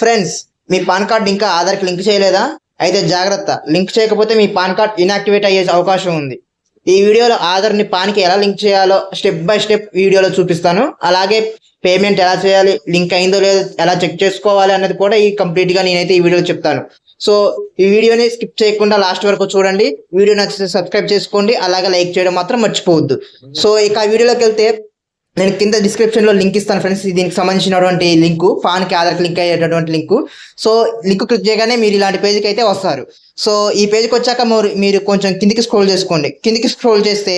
Friends, మీ pan card ఇంకా ఆధార్కి link చేయలేదా? అయితే జాగ్రత్త, లింక్ చేయకపోతే మీ పాన్ కార్డ్ ఇన్యాక్టివేట్ అయ్యే అవకాశం ఉంది. ఈ వీడియోలో ఆధార్ని పాన్కి ఎలా లింక్ చేయాలో స్టెప్ బై స్టెప్ వీడియోలో చూపిస్తాను. అలాగే పేమెంట్ ఎలా చేయాలి, లింక్ అయిందో లేదో ఎలా చెక్ చేసుకోవాలి అన్నది కూడా కంప్లీట్గా నేనైతే ఈ వీడియోలో చెప్తాను. సో ఈ వీడియోని స్కిప్ చేయకుండా లాస్ట్ వరకు చూడండి. వీడియో నచ్చితే సబ్స్క్రైబ్ చేసుకోండి, అలాగే లైక్ చేయడం మాత్రం మర్చిపోవద్దు. సో ఇక వీడియోలోకి వెళ్తే నేను కింద డిస్క్రిప్షన్లో లింక్ ఇస్తాను ఫ్రెండ్స్. దీనికి సంబంధించినటువంటి లింకు, పాన్కి ఆధార్కి లింక్ అయ్యేటటువంటి లింకు. సో లింక్ క్లిక్ చేయగానే మీరు ఇలాంటి పేజ్కి అయితే వస్తారు. సో ఈ పేజ్కి వచ్చాక మీరు కొంచెం కిందికి స్క్రోల్ చేసుకోండి. కిందికి స్క్రోల్ చేస్తే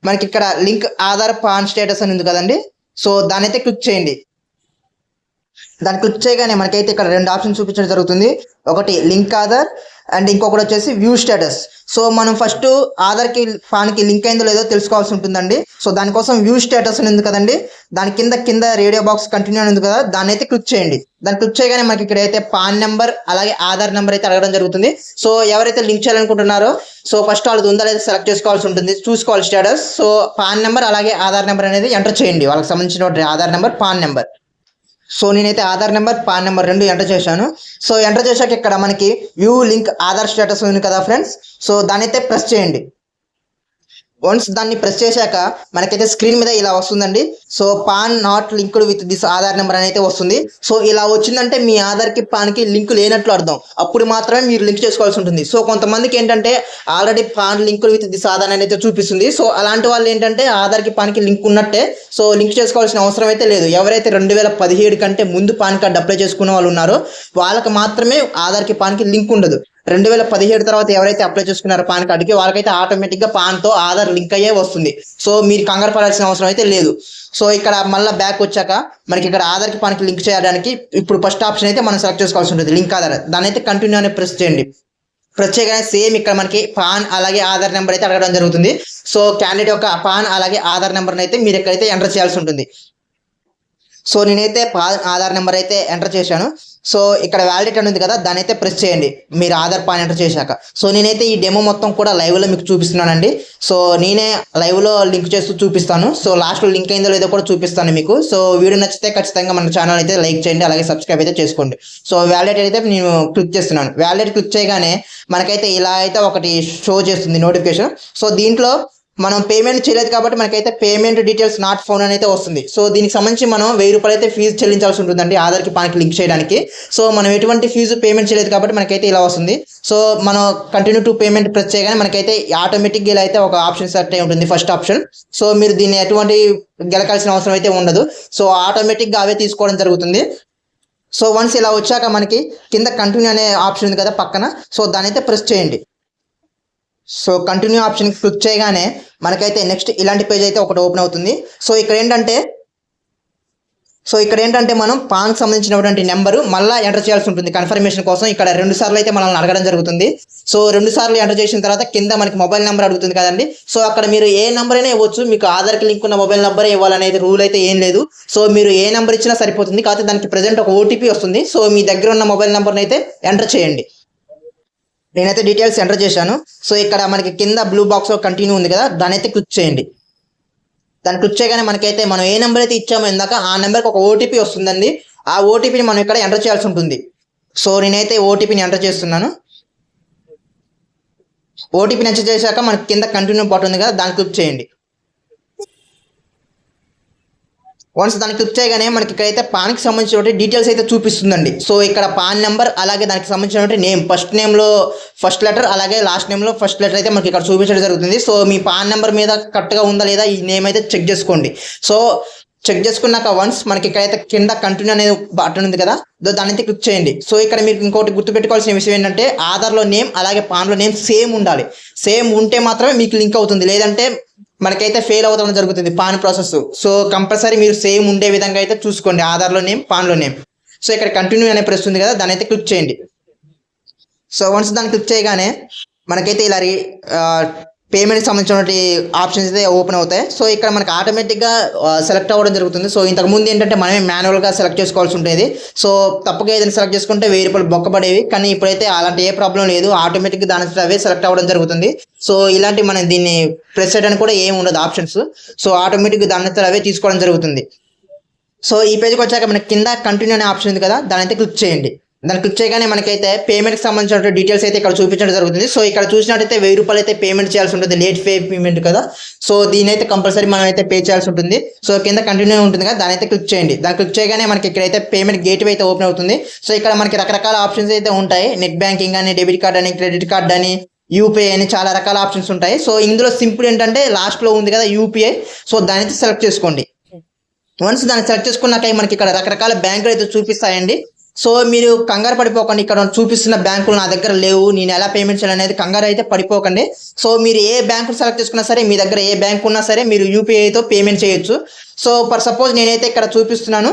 మనకి ఇక్కడ లింక్ ఆధార్ పాన్ స్టేటస్ అని ఉంది కదండి. సో దాని అయితే క్లిక్ చేయండి. దాన్ని క్లిక్ చేయగానే మనకైతే ఇక్కడ రెండు ఆప్షన్స్ చూపించడం జరుగుతుంది. ఒకటి లింక్ ఆధార్ అండ్ ఇంకొకటి వచ్చేసి వ్యూ స్టేటస్. సో మనం ఫస్ట్ ఆధార్కి పాన్కి లింక్ అయిందో లేదో తెలుసుకోవాల్సి ఉంటుందండి. సో దానికోసం వ్యూ స్టేటస్ అని ఉంది కదండి, దాని కింద రేడియో బాక్స్ కంటిన్యూ అని ఉంది కదా, దాన్ని అయితే క్లిక్ చేయండి. దాన్ని క్లిక్ చేయగానే మనకి ఇక్కడ అయితే పాన్ నెంబర్ అలాగే ఆధార్ నెంబర్ అయితే అడగడం జరుగుతుంది. సో ఎవరైతే లింక్ చేయాలనుకుంటున్నారో సో ఫస్ట్ వాళ్ళది ఉందా లేదా సెలెక్ట్ చేసుకోవాల్సి ఉంటుంది, చూసుకోవాలి స్టేటస్. సో పాన్ నెంబర్ అలాగే ఆధార్ నెంబర్ అనేది ఎంటర్ చేయండి, వాళ్ళకి సంబంధించిన Aadhaar number pan number. So నేనైతే ఆధార్ నెంబర్ పాన్ నెంబర్ రెండు ఎంటర్ చేశాను. సో ఎంటర్ చేశాక ఇక్కడ మనకి వ్యూ లింక్ ఆధార్ స్టేటస్ ఉంది కదా ఫ్రెండ్స్, సో దాన్ని అయితే ప్రెస్ చేయండి. వన్స్ దాన్ని ప్రెస్ చేశాక మనకైతే స్క్రీన్ మీద ఇలా వస్తుందండి. So pan not linked with this Aadhaar number అని అయితే వస్తుంది. సో ఇలా వచ్చిందంటే మీ ఆధార్కి పాన్కి లింక్ లేనట్లు అర్థం. అప్పుడు మాత్రమే మీరు లింక్ చేసుకోవాల్సి ఉంటుంది. సో కొంతమందికి ఏంటంటే already pan linked with this Aadhaar అని అయితే చూపిస్తుంది. సో అలాంటి వాళ్ళు ఏంటంటే ఆధార్కి పాన్కి లింక్ ఉన్నట్టే, సో లింక్ చేసుకోవాల్సిన అవసరం అయితే లేదు. ఎవరైతే 2017 కంటే ముందు పాన్ కార్డ్ అప్లై చేసుకున్న వాళ్ళు ఉన్నారో వాళ్ళకి మాత్రమే ఆధార్కి పాన్కి లింక్ ఉండదు. 2017 తర్వాత ఎవరైతే అప్లై చేసుకున్నారో పాన్ కార్డుకి వాళ్ళకైతే ఆటోమేటిక్గా పాన్తో ఆధార్ లింక్ అయ్యే వస్తుంది. సో మీరు కంగారు పడాల్సిన అవసరం అయితే లేదు. సో ఇక్కడ మళ్ళీ బ్యాక్ వచ్చాక మనకి ఇక్కడ ఆధార్కి పాన్కి లింక్ చేయడానికి ఇప్పుడు ఫస్ట్ ఆప్షన్ అయితే మనం సెలెక్ట్ చేసుకోవాల్సి ఉంటుంది, లింక్ ఆధార్. దాని అయితే కంటిన్యూ అని ప్రెస్ చేయండి. ప్రెస్ చేయగానే సేమ్ ఇక్కడ మనకి పాన్ అలాగే ఆధార్ నెంబర్ అయితే అడగడం జరుగుతుంది. సో క్యాండిడేట్ యొక్క పాన్ అలాగే ఆధార్ నెంబర్ని అయితే మీరు ఎక్కడైతే ఎంటర్ చేయాల్సి ఉంటుంది. సో నేనైతే ఆధార్ నెంబర్ అయితే ఎంటర్ చేశాను. సో ఇక్కడ వ్యాలిడేట్ అని ఉంది కదా, దాని అయితే ప్రెస్ చేయండి మీరు ఆధార్ పాన్ ఎంటర్ చేశాక. సో నేనైతే ఈ డెమో మొత్తం కూడా లైవ్లో మీకు చూపిస్తున్నానండి. సో నేనే లైవ్లో లింక్ చేస్తూ చూపిస్తాను. సో లాస్ట్లో లింక్ అయిందో లేదో కూడా చూపిస్తాను మీకు. సో వీడియో నచ్చితే ఖచ్చితంగా మన ఛానల్ అయితే లైక్ చేయండి, అలాగే సబ్స్క్రైబ్ అయితే చేసుకోండి. సో వ్యాలిడేట్ అయితే నేను క్లిక్ చేస్తున్నాను. వ్యాలిడేట్ క్లిక్ చేయగానే మనకైతే ఇలా అయితే ఒకటి షో చేస్తుంది నోటిఫికేషన్. సో దీంట్లో మనం పేమెంట్ చేయలేదు కాబట్టి మనకైతే పేమెంట్ డీటెయిల్స్ నాట్ ఫౌండ్ అని అయితే వస్తుంది. సో దీనికి సంబంధించి మనం 1000 రూపాయలు అయితే ఫీజు చెల్లించాల్సి ఉంటుందండి ఆధార్కి పాన్కి లింక్ చేయడానికి. సో మనం ఎటువంటి ఫీజు పేమెంట్ చేయలేదు కాబట్టి మనకైతే ఇలా వస్తుంది. సో మనం కంటిన్యూ టు పేమెంట్ ప్రెస్ చేయగానే మనకైతే ఆటోమేటిక్గా ఇలా అయితే ఒక ఆప్షన్ సెలెక్ట్ అయి ఉంటుంది, ఫస్ట్ ఆప్షన్. సో మీరు దీన్ని ఎటువంటి గెలకాల్సిన అవసరం అయితే ఉండదు. సో ఆటోమేటిక్గా అవే తీసుకోవడం జరుగుతుంది. సో వన్స్ ఇలా వచ్చాక మనకి కింద కంటిన్యూ అనే ఆప్షన్ ఉంది కదా పక్కన, సో దాని అయితే ప్రెస్ చేయండి. సో కంటిన్యూ ఆప్షన్ క్లిక్ చేయగానే మనకైతే నెక్స్ట్ ఇలాంటి పేజ్ అయితే ఒకటి ఓపెన్ అవుతుంది. సో ఇక్కడ ఏంటంటే మనం పాన్కి సంబంధించినటువంటి నెంబరు మళ్ళీ ఎంటర్ చేయాల్సి ఉంటుంది కన్ఫర్మేషన్ కోసం. ఇక్కడ 2 సార్లు అయితే మనల్ని అడగడం జరుగుతుంది. సో 2 సార్లు ఎంటర్ చేసిన తర్వాత కింద మనకి మొబైల్ నెంబర్ అడుగుతుంది కదండి. సో అక్కడ మీరు ఏ నెంబర్ అయినా ఇవ్వచ్చు, మీకు ఆధార్కి లింక్ ఉన్న మొబైల్ నెంబర్ ఇవ్వాలనేది రూల్ అయితే ఏం లేదు. సో మీరు ఏ నెంబర్ ఇచ్చినా సరిపోతుంది, కాకపోతే దానికి ప్రజెంట్ ఒక ఓటీపీ వస్తుంది. సో మీ దగ్గర ఉన్న మొబైల్ నెంబర్ని అయితే ఎంటర్ చేయండి. నేనైతే డీటెయిల్స్ ఎంటర్ చేశాను. సో ఇక్కడ మనకి కింద బ్లూ బాక్స్లో కంటిన్యూ ఉంది కదా, దాని అయితే క్లిక్ చేయండి. దాన్ని క్లిక్ చేయగానే మనకైతే మనం ఏ నెంబర్ అయితే ఇచ్చామో ఇందాక ఆ నెంబర్కి ఒక ఓటీపీ వస్తుందండి. ఆ ఓటీపీని మనం ఇక్కడ ఎంటర్ చేయాల్సి ఉంటుంది. సో నేనైతే ఓటీపీని ఎంటర్ చేస్తున్నాను. ఓటీపీని ఎంటర్ చేశాక మనకి కింద కంటిన్యూ బటన్ ఉంది కదా, దాన్ని క్లిక్ చేయండి. వన్స్ దాన్ని క్లిక్ చేయగానే మనకి ఇక్కడైతే పాన్కి సంబంధించిన డీటెయిల్స్ అయితే చూపిస్తుందండి. సో ఇక్కడ పాన్ నెంబర్ అలాగే దానికి సంబంధించిన నేమ్, ఫస్ట్ నేమ్లో ఫస్ట్ లెటర్ అలాగే లాస్ట్ నేమ్లో ఫస్ట్ లెటర్ అయితే మనకి ఇక్కడ చూపించడం జరుగుతుంది. సో మీ పాన్ నెంబర్ మీద కరెక్ట్గా ఉందా లేదా ఈ నేమ్ అయితే చెక్ చేసుకోండి. సో చెక్ చేసుకున్నాక వన్స్ మనకి ఇక్కడైతే కింద కంటిన్యూ అనే బటన్ ఉంది కదా, దాన్ని అయితే క్లిక్ చేయండి. సో ఇక్కడ మీకు ఇంకోటి గుర్తుపెట్టుకోవాల్సిన విషయం ఏంటంటే ఆధార్లో నేమ్ అలాగే పాన్లో నేమ్ సేమ్ ఉండాలి. సేమ్ ఉంటే మాత్రమే మీకు లింక్ అవుతుంది, లేదంటే మనకైతే ఫెయిల్ అవుతాం జరుగుతుంది పాన్ ప్రాసెస్. సో కంపల్సరీ మీరు సేమ్ ఉండే విధంగా అయితే చూసుకోండి ఆధార్లో నేమ్ పాన్లో నేమ్. సో ఇక్కడ కంటిన్యూ అనే ప్రెస్ ఉంది కదా, దాన్ని అయితే క్లిక్ చేయండి. సో వన్స్ దాన్ని క్లిక్ చేయగానే మనకైతే ఇలా పేమెంట్కి సంబంధించినటువంటి ఆప్షన్స్ అయితే ఓపెన్ అవుతాయి. సో ఇక్కడ మనకి ఆటోమేటిక్గా సెలెక్ట్ అవ్వడం జరుగుతుంది. సో ఇంతకుముందు ఏంటంటే మనమే మాన్యువల్గా సెలెక్ట్ చేసుకోవాల్సి ఉండేది. సో తప్పగా ఏదైనా సెలెక్ట్ చేసుకుంటే 1000 రూపాయలు బొక్కపడేవి, కానీ ఇప్పుడైతే అలాంటి ఏ ప్రాబ్లం లేదు, ఆటోమేటిక్గా దాని అవే సెలెక్ట్ అవ్వడం జరుగుతుంది. సో ఇలాంటి మనం దీన్ని ప్రెస్ చేయడానికి కూడా ఏమి ఉండదు ఆప్షన్స్. సో ఆటోమేటిక్గా దాని అవే తీసుకోవడం జరుగుతుంది. సో ఈ పేజ్కి వచ్చాక మనకి కింద కంటిన్యూ అనే ఆప్షన్ ఉంది కదా, దాని అయితే క్లిక్ చేయండి. దాన్ని క్లిక్ చేయగానే మనకైతే పేమెంట్కి సంబంధించిన డీటెయిల్స్ అయితే ఇక్కడ చూపించడం జరుగుతుంది. సో ఇక్కడ చూసినట్టయితే 1000 రూపాయలు అయితే పేమెంట్ చేయాల్సి ఉంటుంది, లేట్ పేమెంట్ కదా. సో దీని అయితే కంపల్సరీ మనం అయితే పే చేయాల్సి ఉంటుంది. సో కింద కంటిన్యూ ఉంటుంది కదా, దాని అయితే క్లిక్ చేయండి. దాన్ని క్లిక్ చేయగానే మనకి ఇక్కడైతే పేమెంట్ గేట్వే అయితే ఓపెన్ అవుతుంది. సో ఇక్కడ మనకి రకరకాల ఆప్షన్స్ అయితే ఉంటాయి, నెట్ బ్యాంకింగ్ అని, డెబిట్ కార్డ్ అని, క్రెడిట్ కార్డ్ అని, యూపీఐ అని, చాలా రకాల ఆప్షన్స్ ఉంటాయి. సో ఇందులో సింపుల్ ఏంటంటే లాస్ట్లో ఉంది కదా యూపీఐ, సో దాని అయితే సెలెక్ట్ చేసుకోండి. వన్స్ దాన్ని సెలెక్ట్ చేసుకున్నాక మనకి ఇక్కడ రకరకాల బ్యాంకులు అయితే చూపిస్తాయండి. సో మీరు కంగారు పడిపోకండి, ఇక్కడ చూపిస్తున్న బ్యాంకులు నా దగ్గర లేవు, నేను ఎలా పేమెంట్ చేయాలి అనేది కంగారు అయితే పడిపోకండి. సో మీరు ఏ బ్యాంకు సెలెక్ట్ చేసుకున్నా సరే, మీ దగ్గర ఏ బ్యాంక్ ఉన్నా సరే మీరు యూపీఐతో పేమెంట్ చేయొచ్చు. సో ఫర్ సపోజ్ నేనైతే ఇక్కడ చూపిస్తున్నాను.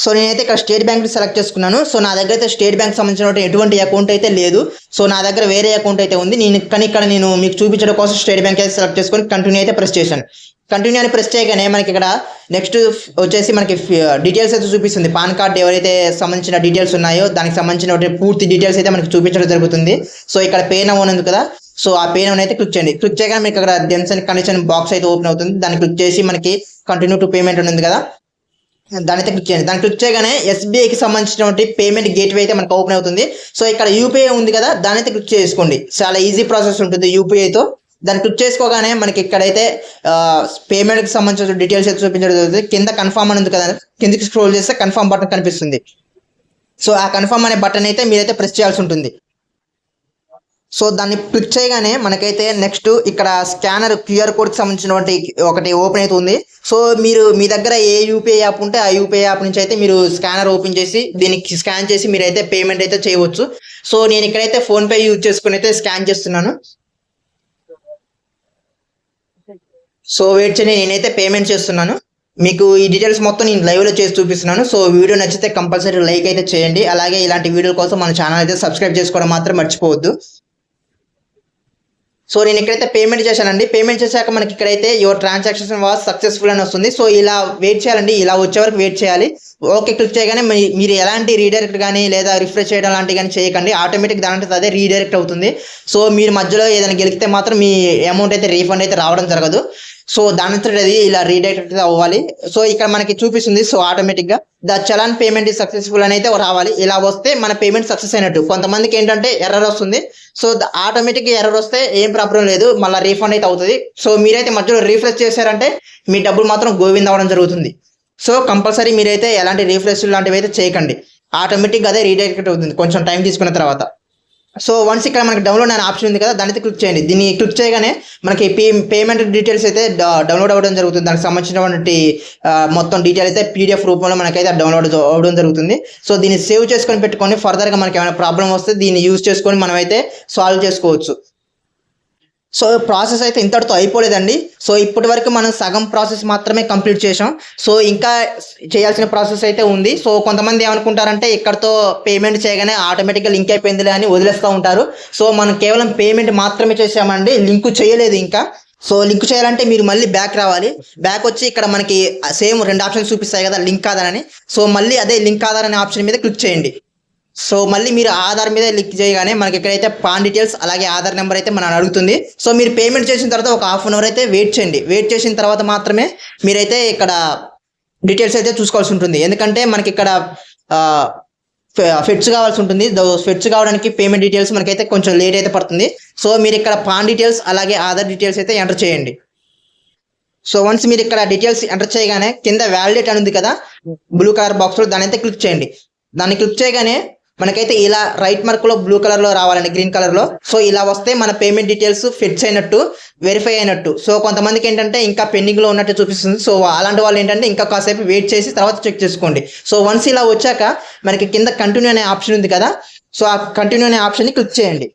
సో నేనైతే ఇక్కడ స్టేట్ బ్యాంక్ సెలెక్ట్ చేసుకున్నాను. సో నా దగ్గర అయితే స్టేట్ బ్యాంక్ సంబంధించిన ఎటువంటి అకౌంట్ అయితే లేదు. సో నా దగ్గర వేరే అకౌంట్ అయితే ఉంది. కానీ ఇక్కడ నేను మీకు చూపించడం కోసం స్టేట్ బ్యాంక్ అయితే సెలెక్ట్ చేసుకొని కంటిన్యూ అయితే ప్రెస్ చేశాను. కంటిన్యూ అని ప్రెస్ చేయగానే మనకి ఇక్కడ నెక్స్ట్ వచ్చేసి మనకి డీటెయిల్స్ అయితే చూపిస్తుంది. పాన్ కార్డ్ ఎవరైతే సంబంధించిన డీటెయిల్స్ ఉన్నాయో దానికి సంబంధించిన పూర్తి డీటెయిల్స్ అయితే మనకి చూపించడం జరుగుతుంది. సో ఇక్కడ పే నౌ ఉంది కదా, సో ఆ పే నౌ అయితే క్లిక్ చేయండి. క్లిక్ చేయగానే మీకు అక్కడ టర్మ్స్ అండ్ కండిషన్ బాక్స్ అయితే ఓపెన్ అవుతుంది. దాన్ని క్లిక్ చేసి మనకి కంటిన్యూ టు పేమెంట్ ఉంది కదా, దాని అయితే క్లిక్ చేయండి. దాన్ని క్లిక్ చేయగానే ఎస్బీఐకి సంబంధించినటువంటి పేమెంట్ గేట్వే అయితే మనకు ఓపెన్ అవుతుంది. సో ఇక్కడ యూపీఐ ఉంది కదా, దాని అయితే క్లిక్ చేసుకోండి. చాలా ఈజీ ప్రాసెస్ ఉంటుంది యూపీఐతో. దాన్ని క్లిక్ చేసుకోగానే మనకి ఇక్కడైతే పేమెంట్కి సంబంధించిన డీటెయిల్స్ అయితే చూపించడం జరుగుతుంది. కింద కన్ఫర్మ్ అని ఉంది కదా, కిందకి స్క్రోల్ చేస్తే కన్ఫర్మ్ బటన్ కనిపిస్తుంది. సో ఆ కన్ఫర్మ్ అనే బటన్ అయితే మీరైతే ప్రెస్ చేయాల్సి ఉంటుంది. సో దాన్ని క్లిక్ చేయగానే మనకైతే నెక్స్ట్ ఇక్కడ స్కానర్ క్యూఆర్ కోడ్కి సంబంధించినటువంటి ఒకటి ఓపెన్ అవుతుంది. సో మీరు మీ దగ్గర ఏ యూపీఐ యాప్ ఉంటే ఆ యూపీఐ యాప్ నుంచి అయితే మీరు స్కానర్ ఓపెన్ చేసి దీనికి స్కాన్ చేసి మీరైతే పేమెంట్ అయితే చేయవచ్చు. సో నేను ఇక్కడైతే ఫోన్పే యూజ్ చేసుకుని అయితే స్కాన్ చేస్తున్నాను. సో వెయిట్ చేయండి, నేనైతే పేమెంట్ చేస్తున్నాను. మీకు ఈ డీటెయిల్స్ మొత్తం నేను లైవ్లో చేసి చూపిస్తున్నాను. సో వీడియో నచ్చితే కంపల్సరీ లైక్ అయితే చేయండి. అలాగే ఇలాంటి వీడియోల కోసం మన ఛానల్ అయితే సబ్స్క్రైబ్ చేసుకోవడం మాత్రం మర్చిపోవద్దు. సో నేను ఇక్కడైతే పేమెంట్ చేశానండి. పేమెంట్ చేశాక మనకి ఇక్కడైతే యువర్ ట్రాన్సాక్షన్ వాస్ సక్సెస్ఫుల్ అని వస్తుంది. సో ఇలా వెయిట్ చేయాలండి, ఇలా వచ్చే వరకు వెయిట్ చేయాలి. ఓకే క్లిక్ చేయగానే మీరు ఎలాంటి రీడైరెక్ట్ కానీ లేదా రిఫ్రెష్ చేయడం లాంటివి కానీ చేయకండి, ఆటోమేటిక్ దాంట్లో అదే రీడైరెక్ట్ అవుతుంది. సో మీరు మధ్యలో ఏదైనా గెలిగితే మాత్రం మీ అమౌంట్ అయితే రీఫండ్ అయితే రావడం జరగదు. సో దాని అది ఇలా రీడైరెక్ట్ అవ్వాలి. సో ఇక్కడ మనకి చూపిస్తుంది. సో ఆటోమేటిక్గా ద చలాన్ పేమెంట్ ఈ సక్సెస్ఫుల్ అని అయితే రావాలి. ఇలా వస్తే మన పేమెంట్ సక్సెస్ అయినట్టు. కొంతమందికి ఏంటంటే ఎర్రర్ వస్తుంది. సో ఆటోమేటిక్గా ఎర్రర్ వస్తే ఏం ప్రాబ్లం లేదు, మళ్ళీ రీఫండ్ అయితే అవుతుంది. సో మీరైతే మధ్యలో రీఫ్రెష్ చేశారంటే మీ డబ్బులు మాత్రం గోవింద అవ్వడం జరుగుతుంది. సో కంపల్సరీ మీరైతే ఎలాంటి రీఫ్రెష్ లాంటివి అయితే చేయకండి, ఆటోమేటిక్గా అదే రీడైరెక్ట్ అవుతుంది కొంచెం టైం తీసుకున్న తర్వాత. సో వన్స్ ఇక్కడ మనకి డౌన్లోడ్ అనే ఆప్షన్ ఉంది కదా, దాని అయితే క్లిక్ చేయండి. దీన్ని క్లిక్ చేయగానే మనకి పేమెంట్ డీటెయిల్స్ అయితే డౌన్లోడ్ అవ్వడం జరుగుతుంది. దానికి సంబంధించినటువంటి మొత్తం డీటెయిల్ అయితే పీడిఎఫ్ రూపంలో మనకైతే డౌన్లోడ్ అవ్వడం జరుగుతుంది. సో దీన్ని సేవ్ చేసుకొని పెట్టుకొని ఫర్దర్గా మనకి ఏమైనా ప్రాబ్లం వస్తే దీన్ని యూజ్ చేసుకొని మనం అయితే సాల్వ్ చేసుకోవచ్చు. సో ప్రాసెస్ అయితే ఇంతటితో అయిపోలేదండి. సో ఇప్పటి వరకు మనం సగం ప్రాసెస్ మాత్రమే కంప్లీట్ చేసాం. సో ఇంకా చేయాల్సిన ప్రాసెస్ అయితే ఉంది. సో కొంతమంది ఏమనుకుంటారంటే ఇక్కడతో పేమెంట్ చేయగానే ఆటోమేటిక్గా లింక్ అయిపోయిందిలే అని వదిలేస్తూ ఉంటారు. సో మనం కేవలం పేమెంట్ మాత్రమే చేసామండి, లింక్ చేయలేదు ఇంకా. సో లింక్ చేయాలంటే మీరు మళ్ళీ బ్యాక్ రావాలి. బ్యాక్ వచ్చి ఇక్కడ మనకి సేమ్ 2 ఆప్షన్స్ చూపిస్తాయి కదా, లింక్ ఆధార్ అని. సో మళ్ళీ అదే లింక్ ఆధార్ అనే ఆప్షన్ మీద క్లిక్ చేయండి. సో మళ్ళీ మీరు ఆధార్ మీద క్లిక్ చేయగానే మనకి ఇక్కడైతే పాన్ డీటెయిల్స్ అలాగే ఆధార్ నెంబర్ అయితే మనం అడుగుతుంది. సో మీరు పేమెంట్ చేసిన తర్వాత ఒక హాఫ్ అన్ అవర్ అయితే వెయిట్ చేయండి. వెయిట్ చేసిన తర్వాత మాత్రమే మీరైతే ఇక్కడ డీటెయిల్స్ అయితే చూసుకోవాల్సి ఉంటుంది. ఎందుకంటే మనకి ఇక్కడ ఫెట్స్ కావాల్సి ఉంటుంది. ఫెట్స్ కావడానికి పేమెంట్ డీటెయిల్స్ మనకైతే కొంచెం లేట్ అయితే పడుతుంది. సో మీరు ఇక్కడ పాన్ డీటెయిల్స్ అలాగే ఆధార్ డీటెయిల్స్ అయితే ఎంటర్ చేయండి. సో వన్స్ మీరు ఇక్కడ డీటెయిల్స్ ఎంటర్ చేయగానే కింద వ్యాలిడేట్ అని ఉంది కదా బ్లూ కలర్ బాక్స్లో, దాని అయితే క్లిక్ చేయండి. దాన్ని క్లిక్ చేయగానే మనకైతే ఇలా రైట్ మార్క్లో బ్లూ కలర్లో రావాలండి, గ్రీన్ కలర్లో. సో ఇలా వస్తే మన పేమెంట్ డీటెయిల్స్ ఫిట్స్ అయినట్టు, వెరిఫై అయినట్టు. సో కొంతమందికి ఏంటంటే ఇంకా పెండింగ్లో ఉన్నట్టు చూపిస్తుంది. సో అలాంటి వాళ్ళు ఏంటంటే ఇంకా కాసేపు వెయిట్ చేసి తర్వాత చెక్ చేసుకోండి. సో వన్స్ ఇలా వచ్చాక మనకి కింద కంటిన్యూ అనే ఆప్షన్ ఉంది కదా, సో ఆ కంటిన్యూ అనే ఆప్షన్ని క్లిక్ చేయండి.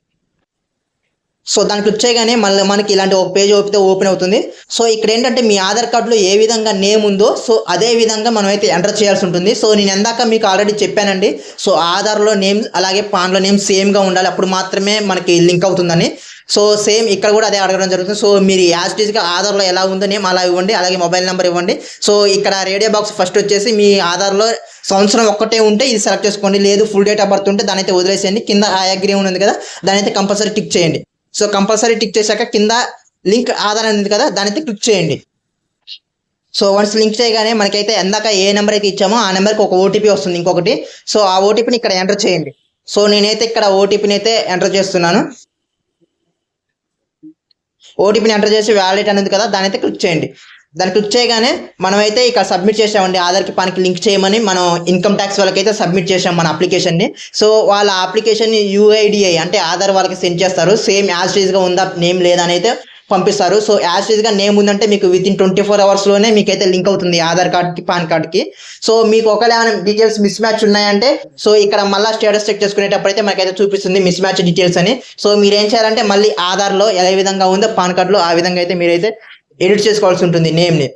సో దాన్ని క్లిక్ చేయగానే మళ్ళీ మనకి ఇలాంటి ఒక పేజ్ ఓపెన్ అవుతుంది. సో ఇక్కడ ఏంటంటే మీ ఆధార్ కార్డులో ఏ విధంగా నేమ్ ఉందో సో అదే విధంగా మనం అయితే ఎంటర్ చేయాల్సి ఉంటుంది. సో నేను ఎందాక మీకు ఆల్రెడీ చెప్పానండి. సో ఆధార్లో నేమ్ అలాగే పాన్లో నేమ్ సేమ్గా ఉండాలి, అప్పుడు మాత్రమే మనకి లింక్ అవుతుందని. సో సేమ్ ఇక్కడ కూడా అదే అడగడం జరుగుతుంది. సో మీరు యాజ్ టీజ్గా ఆధార్లో ఎలా ఉందో నేమ్ అలా ఇవ్వండి, అలాగే మొబైల్ నెంబర్ ఇవ్వండి. సో ఇక్కడ రేడియో బాక్స్ ఫస్ట్ వచ్చేసి మీ ఆధార్లో సంవత్సరం ఒక్కటే ఉంటే ఇది సెలెక్ట్ చేసుకోండి, లేదు ఫుల్ డేట్ ఆఫ్ బర్త్ ఉంటే దాని అయితే వదిలేసేయండి. కింద ఐ అగ్రీ ఉంది కదా, దాని అయితే కంపల్సరీ టిక్ చేయండి. సో కంపల్సరీ టిక్ చేశాక కింద లింక్ ఆధార్ ఉంది కదా, దాని అయితే క్లిక్ చేయండి. సో వన్స్ లింక్ చేయగానే మనకైతే ఎందాక ఏ నెంబర్ అయితే ఇచ్చామో ఆ నెంబర్కి ఒక ఓటీపీ వస్తుంది ఇంకొకటి. సో ఆ ఓటీపీని ఇక్కడ ఎంటర్ చేయండి. సో నేనైతే ఇక్కడ ఓటీపీని అయితే ఎంటర్ చేస్తున్నాను. ఓటీపీని ఎంటర్ చేసి వ్యాలిడ్ అనేది కదా, దాని అయితే క్లిక్ చేయండి. దాన్ని క్లిక్ చేయగానే మనమైతే ఇక్కడ సబ్మిట్ చేసామండి, ఆధార్కి పాన్కి లింక్ చేయమని మనం ఇన్కమ్ ట్యాక్స్ వాళ్ళకైతే సబ్మిట్ చేసాం మన అప్లికేషన్ని. సో వాళ్ళ అప్లికేషన్ని యూఐడిఐ అంటే ఆధార్ వాళ్ళకి సెండ్ చేస్తారు. సేమ్ యాజ్ టీజ్గా ఉందా, నేమ్ లేదా అని అయితే పంపిస్తారు. సో యాజ్ టీజ్గా నేమ్ ఉందంటే మీకు వితిన్ 24 అవర్స్లోనే మీకైతే లింక్ అవుతుంది ఆధార్ కార్డ్కి పాన్ కార్డ్కి. సో మీకు ఒకవేళ ఏమైనా డీటెయిల్స్ మిస్ మ్యాచ్ ఉన్నాయంటే సో ఇక్కడ మళ్ళీ స్టేటస్ చెక్ చేసుకునేటప్పుడు అయితే మనకైతే చూపిస్తుంది మిస్ మ్యాచ్ డీటెయిల్స్ అని. సో మీరు ఏం చేయాలంటే మళ్ళీ ఆధార్లో ఏ విధంగా ఉందో పాన్ కార్డ్లో ఆ విధంగా అయితే మీరైతే ఎడిట్ చేసుకోవాల్సి ఉంటుంది నేమ్ని.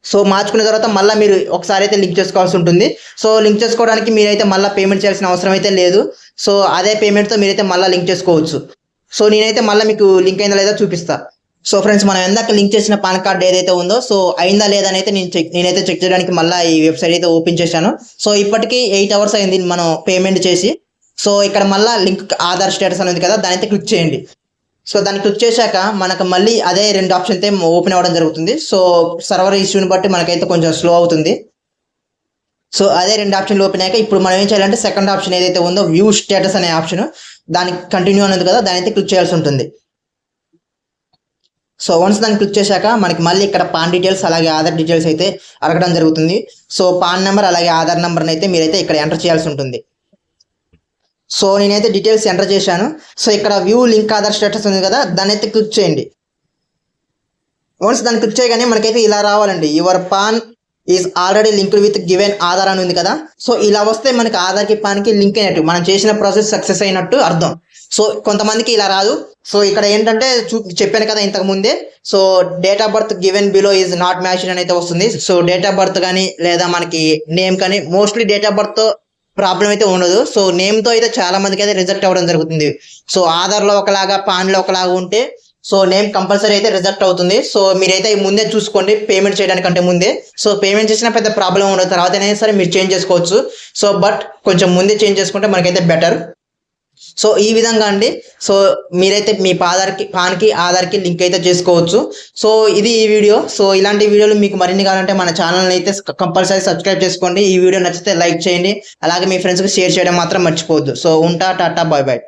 సో మార్చుకున్న తర్వాత మళ్ళీ మీరు ఒకసారి అయితే లింక్ చేసుకోవాల్సి ఉంటుంది. సో లింక్ చేసుకోవడానికి మీరైతే మళ్ళీ పేమెంట్ చేయాల్సిన అవసరం అయితే లేదు. సో అదే పేమెంట్తో మీరైతే మళ్ళీ లింక్ చేసుకోవచ్చు. సో నేనైతే మళ్ళీ మీకు లింక్ అయిందా లేదా చూపిస్తా. సో ఫ్రెండ్స్, మనం ఎందాక లింక్ చేసిన పాన్ కార్డ్ ఏదైతే ఉందో సో అయిందా లేదా అని అయితే నేనైతే చెక్ చేయడానికి మళ్ళీ ఈ వెబ్సైట్ అయితే ఓపెన్ చేశాను. సో ఇప్పటికీ 8 అవర్స్ అయింది మనం పేమెంట్ చేసి. సో ఇక్కడ మళ్ళీ లింక్ ఆధార్ స్టేటస్ అనేది కదా, దాని అయితే క్లిక్ చేయండి. సో దాన్ని క్లిక్ చేశాక మనకు మళ్ళీ అదే 2 ఆప్షన్ అయితే ఓపెన్ అవ్వడం జరుగుతుంది. సో సర్వర్ ఇష్యూని బట్టి మనకైతే కొంచెం స్లో అవుతుంది. సో అదే 2 ఆప్షన్లు ఓపెన్ అయ్యాక ఇప్పుడు మనం ఏం చేయాలంటే సెకండ్ ఆప్షన్ ఏదైతే ఉందో వ్యూ స్టేటస్ అనే ఆప్షన్, దానికి కంటిన్యూ అనేది కదా, దాని అయితే క్లిక్ చేయాల్సి ఉంటుంది. సో వన్స్ దాన్ని క్లిక్ చేశాక మనకి మళ్ళీ ఇక్కడ పాన్ డీటెయిల్స్ అలాగే ఆధార్ డీటెయిల్స్ అయితే అడగడం జరుగుతుంది. సో పాన్ నెంబర్ అలాగే ఆధార్ నెంబర్ని అయితే మీరైతే ఇక్కడ ఎంటర్ చేయాల్సి ఉంటుంది. సో నేనైతే డీటెయిల్స్ ఎంటర్ చేశాను. సో ఇక్కడ వ్యూ లింక్ ఆధార్ స్టేటస్ ఉంది కదా, దాన్ని అయితే క్లిక్ చేయండి. వన్స్ దాన్ని క్లిక్ చేయగానే మనకైతే ఇలా రావాలండి, your pan is already linked with given Aadhaar అని ఉంది కదా. సో ఇలా వస్తే మనకి ఆధార్కి పాన్కి లింక్ అయినట్టు, మనం చేసిన ప్రాసెస్ సక్సెస్ అయినట్టు అర్థం. సో కొంతమందికి ఇలా రాదు. సో ఇక్కడ ఏంటంటే చెప్పాను కదా ఇంతకు ముందే, so date of birth given below is not matched అని అయితే వస్తుంది. సో డేట్ ఆఫ్ బర్త్ కానీ లేదా మనకి నేమ్ కానీ, mostly date of birth problem అయితే ఉండదు. సో నేమ్తో అయితే చాలా మందికి అయితే రిజెక్ట్ అవ్వడం జరుగుతుంది. సో ఆధార్లో ఒకలాగా పాన్లో ఒకలాగా ఉంటే సో నేమ్ కంపల్సరీ అయితే రిజెక్ట్ అవుతుంది. సో మీరైతే ముందే చూసుకోండి పేమెంట్ చేయడానికంటే ముందే. సో పేమెంట్ చేసిన పెద్ద ప్రాబ్లం ఉండదు, తర్వాత అయినా సరే మీరు చేంజ్ చేసుకోవచ్చు. సో బట్ కొంచెం ముందే చేంజ్ చేసుకుంటే మనకైతే బెటర్. సో ఈ విధంగా అండి, సో మీరైతే మీ పాన్కి ఆధార్కి లింక్ అయితే చేసుకోవచ్చు. సో ఇది ఈ వీడియో. సో ఇలాంటి వీడియోలు మీకు మరిన్ని కావాలంటే మన ఛానల్ని అయితే కంపల్సరీ సబ్స్క్రైబ్ చేసుకోండి. ఈ వీడియో నచ్చితే లైక్ చేయండి, అలాగే మీ ఫ్రెండ్స్కి షేర్ చేయడం మాత్రం మర్చిపోవద్దు. సో ఉంటా, టాటా, బాయ్ బాయ్.